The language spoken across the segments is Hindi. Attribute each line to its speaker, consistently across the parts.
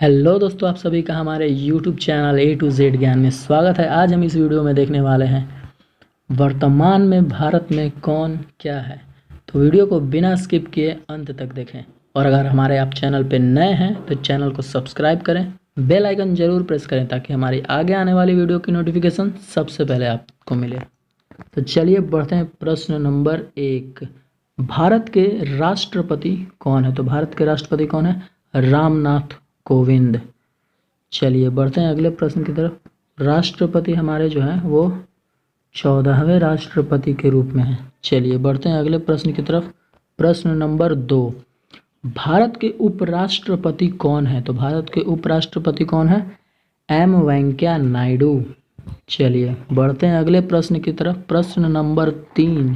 Speaker 1: हेलो दोस्तों, आप सभी का हमारे YouTube channel A to Z ज्ञान में स्वागत है। आज हम इस वीडियो में देखने वाले हैं वर्तमान में भारत में कौन क्या है। तो वीडियो को बिना स्किप किए अंत तक देखें और अगर हमारे आप चैनल पे नए हैं तो चैनल को सब्सक्राइब करें, बेल आइकन जरूर प्रेस करें ताकि हमारी आगे आने वाली वीडियो की नोटिफिकेशन सबसे पहले आपको मिले। तो चलिए बढ़ते हैं प्रश्न नंबर 1। भारत के राष्ट्रपति कौन है? तो भारत के राष्ट्रपति कौन है? रामनाथ कोविंद। चलिए बढ़ते हैं अगले प्रश्न की तरफ। राष्ट्रपति हमारे जो हैं वो 14वें राष्ट्रपति के रूप में हैं। चलिए बढ़ते हैं अगले प्रश्न की तरफ। प्रश्न नंबर 2। भारत के उपराष्ट्रपति कौन है? तो भारत के उपराष्ट्रपति कौन है? एम वेंकैया नायडू। चलिए बढ़ते हैं अगले प्रश्न की तरफ। प्रश्न नंबर 3।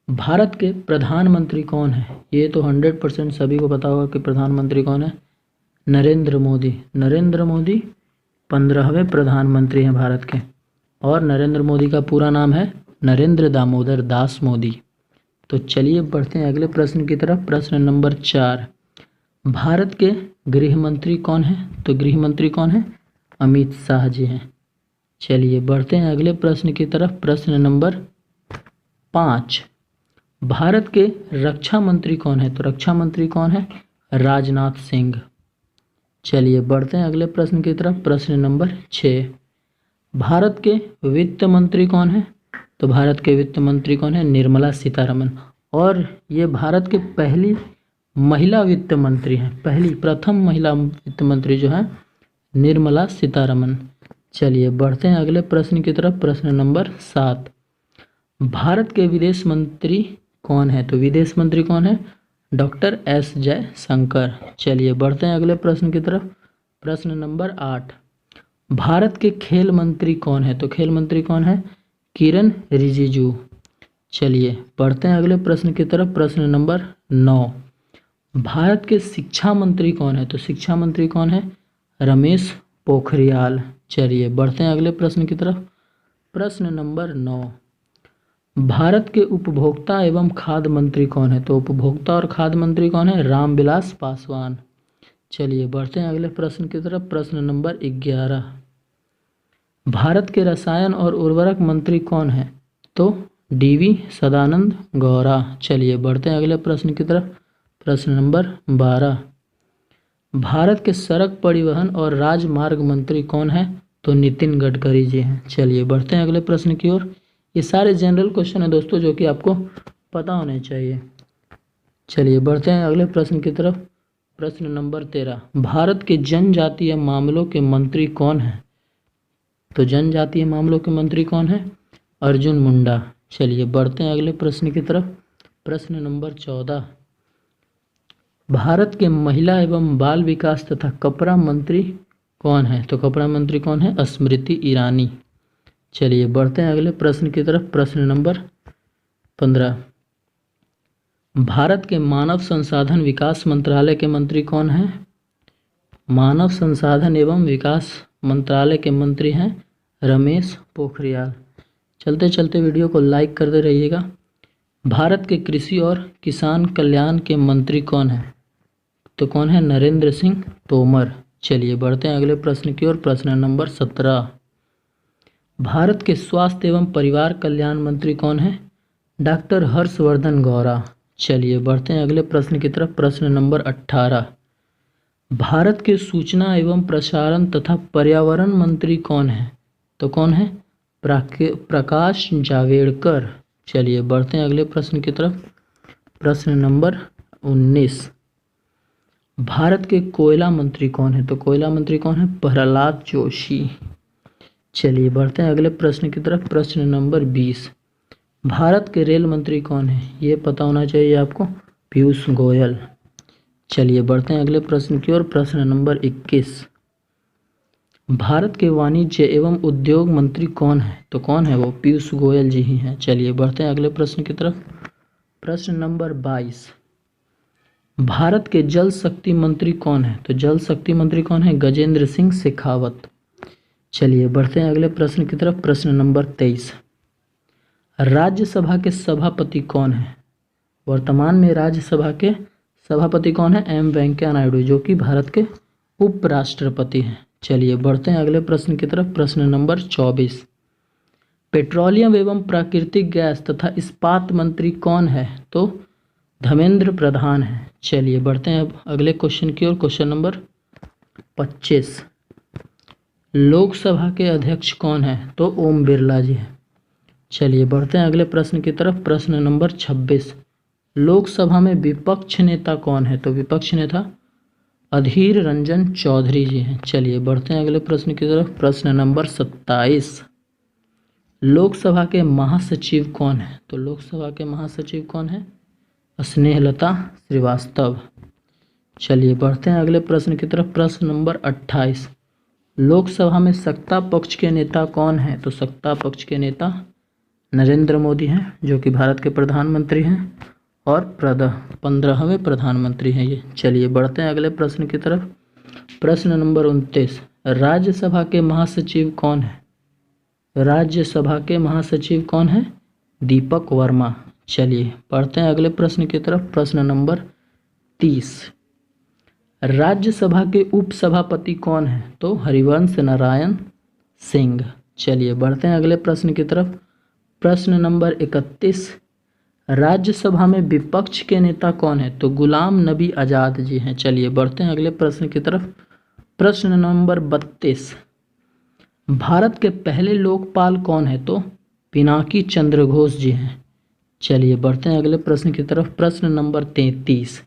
Speaker 1: भारत के प्रधानमंत्री कौन है? ये तो 100% सभी को पता होगा कि प्रधानमंत्री कौन है। नरेंद्र मोदी। नरेंद्र मोदी 15वें प्रधानमंत्री हैं भारत के और नरेंद्र मोदी का पूरा नाम है नरेंद्र दामोदर दास मोदी। तो चलिए बढ़ते हैं अगले प्रश्न की तरफ। प्रश्न नंबर 4। भारत के गृह मंत्री कौन है? तो गृह मंत्री कौन है? अमित शाह जी हैं। चलिए बढ़ते हैं अगले प्रश्न की तरफ। प्रश्न नंबर 5। भारत के रक्षा मंत्री कौन है? तो रक्षा मंत्री कौन है? राजनाथ सिंह। चलिए बढ़ते हैं अगले प्रश्न की तरफ। प्रश्न नंबर 6। भारत के वित्त मंत्री कौन है? तो भारत के वित्त मंत्री कौन है? निर्मला सीतारमन। और ये भारत के पहली महिला वित्त मंत्री हैं। प्रथम महिला वित्त मंत्री जो है निर्मला सीतारमन। चलिए बढ़ते हैं अगले प्रश्न की तरफ। प्रश्न नंबर 7। भारत के विदेश मंत्री कौन है? तो विदेश मंत्री कौन है? Doctor S Jaishankar. चलिए बढ़ते हैं अगले प्रश्न की तरफ। प्रश्न नंबर 8। भारत के खेल मंत्री कौन है? तो खेल मंत्री कौन है? किरण रिजिजू। चलिए बढ़ते हैं अगले प्रश्न की तरफ। प्रश्न नंबर 9। भारत के शिक्षा मंत्री कौन है? तो शिक्षा मंत्री कौन है? रमेश पोखरियाल। चलिए बढ़ते हैं अगले प्रश्न की तरफ। प्रश्न नंबर 9। भारत के उपभोक्ता एवं खाद्य मंत्री कौन है? तो उपभोक्ता और खाद्य मंत्री कौन है? रामविलास पासवान। चलिए बढ़ते हैं अगले प्रश्न की तरफ। प्रश्न नंबर 11। भारत के रसायन और उर्वरक मंत्री कौन है? तो डीवी सदानंद गौड़ा। चलिए बढ़ते हैं अगले प्रश्न की तरफ। प्रश्न नंबर 12। भारत के सड़क परिवहन और राजमार्ग मंत्री कौन है? तो नितिन गडकरी जी हैं। चलिए बढ़ते हैं अगले प्रश्न की ओर। ये सारे जनरल क्वेश्चन है दोस्तों जो कि आपको पता होने चाहिए। चलिए बढ़ते हैं अगले प्रश्न की तरफ। प्रश्न नंबर 13। भारत के जनजातीय मामलों के मंत्री कौन है? तो जनजातीय मामलों के मंत्री कौन है? अर्जुन मुंडा। चलिए बढ़ते हैं अगले प्रश्न की तरफ। प्रश्न नंबर 14। भारत के महिला एवं बाल विकास तथा कपड़ा मंत्री कौन है? तो कपड़ा मंत्री कौन है? स्मृति ईरानी। चलिए बढ़ते हैं अगले प्रश्न की तरफ। प्रश्न नंबर 15। भारत के मानव संसाधन विकास मंत्रालय के मंत्री कौन हैं? मानव संसाधन एवं विकास मंत्रालय के मंत्री हैं रमेश पोखरियाल। चलते चलते वीडियो को लाइक करते रहिएगा। भारत के कृषि और किसान कल्याण के मंत्री कौन है? तो कौन है? नरेंद्र सिंह तोमर। चलिए बढ़ते हैं अगले प्रश्न की ओर। प्रश्न नंबर 17। भारत के स्वास्थ्य एवं परिवार कल्याण मंत्री कौन है? डॉक्टर हर्षवर्धन गौड़ा। चलिए बढ़ते हैं अगले प्रश्न की तरफ। प्रश्न नंबर 18। भारत के सूचना एवं प्रसारण तथा पर्यावरण मंत्री कौन है? तो कौन है? प्रकाश जावड़ेकर। चलिए बढ़ते हैं अगले प्रश्न की तरफ। प्रश्न नंबर 19। भारत के कोयला मंत्री कौन है? तो कोयला मंत्री कौन है? प्रहलाद जोशी। चलिए बढ़ते हैं अगले प्रश्न की तरफ। प्रश्न नंबर 20। भारत के रेल मंत्री कौन है? ये पता होना चाहिए आपको। पीयूष गोयल। चलिए बढ़ते हैं अगले प्रश्न की ओर। प्रश्न नंबर 21। भारत के वाणिज्य एवं उद्योग मंत्री कौन है? तो कौन है वो? पीयूष गोयल जी ही हैं। चलिए बढ़ते हैं अगले प्रश्न की तरफ। प्रश्न नंबर 22। भारत के जल शक्ति मंत्री कौन है? तो जल शक्ति मंत्री कौन है? गजेंद्र सिंह शेखावत। चलिए बढ़ते हैं अगले प्रश्न की तरफ। प्रश्न नंबर 23। राज्यसभा के सभापति कौन है? वर्तमान में राज्यसभा के सभापति कौन है? एम वेंकैया नायडू, जो कि भारत के उपराष्ट्रपति हैं। चलिए बढ़ते हैं अगले प्रश्न की तरफ। प्रश्न नंबर 24, पेट्रोलियम एवं प्राकृतिक गैस तथा इस्पात मंत्री कौन है? तो धर्मेंद्र प्रधान है। चलिए बढ़ते हैं अब अगले क्वेश्चन की ओर। क्वेश्चन नंबर 25, लोकसभा के अध्यक्ष कौन है? तो ओम बिरला जी हैं। चलिए बढ़ते हैं अगले प्रश्न की तरफ। प्रश्न नंबर 26, लोकसभा में विपक्ष नेता कौन है? तो विपक्ष नेता अधीर रंजन चौधरी जी हैं। चलिए बढ़ते हैं अगले प्रश्न की तरफ। प्रश्न नंबर 27, लोकसभा के महासचिव कौन है? तो लोकसभा के महासचिव कौन है? स्नेहलता श्रीवास्तव। चलिए बढ़ते हैं अगले प्रश्न की तरफ। प्रश्न नंबर 28, लोकसभा में सत्ता पक्ष के नेता कौन है? तो सत्ता पक्ष के नेता नरेंद्र मोदी हैं, जो कि भारत के प्रधानमंत्री हैं और 15वें प्रधानमंत्री हैं ये। चलिए बढ़ते हैं अगले प्रश्न की तरफ। प्रश्न नंबर 29, राज्यसभा के महासचिव कौन है? राज्यसभा के महासचिव कौन है? दीपक वर्मा। चलिए बढ़ते हैं अगले प्रश्न की तरफ। प्रश्न नंबर 30, राज्यसभा के उपसभापति कौन है? तो हरिवंश नारायण सिंह। चलिए बढ़ते हैं अगले प्रश्न की तरफ। प्रश्न नंबर 31, राज्यसभा में विपक्ष के नेता कौन है? तो गुलाम नबी आज़ाद जी हैं। चलिए बढ़ते हैं अगले प्रश्न की तरफ। प्रश्न नंबर 32, भारत के पहले लोकपाल कौन है? तो पिनाकी चंद्र घोष जी हैं। चलिए बढ़ते हैं अगले प्रश्न की तरफ। प्रश्न नंबर 33,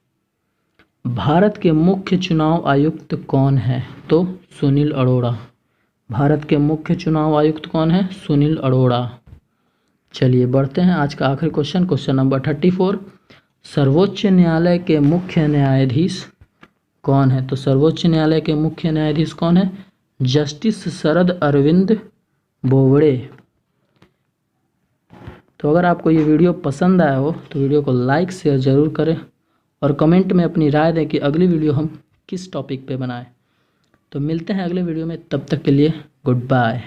Speaker 1: भारत के मुख्य चुनाव आयुक्त कौन है? तो सुनील अरोड़ा। भारत के मुख्य चुनाव आयुक्त कौन है? सुनील अरोड़ा। चलिए बढ़ते हैं आज का आखिरी क्वेश्चन। क्वेश्चन नंबर 34, सर्वोच्च न्यायालय के मुख्य न्यायाधीश कौन है? तो सर्वोच्च न्यायालय के मुख्य न्यायाधीश कौन है? जस्टिस शरद अरविंद बोबड़े। तो अगर आपको ये वीडियो पसंद आया हो तो वीडियो को लाइक शेयर ज़रूर करें और कमेंट में अपनी राय दें कि अगली वीडियो हम किस टॉपिक पे बनाएं। तो मिलते हैं अगले वीडियो में, तब तक के लिए गुड बाय।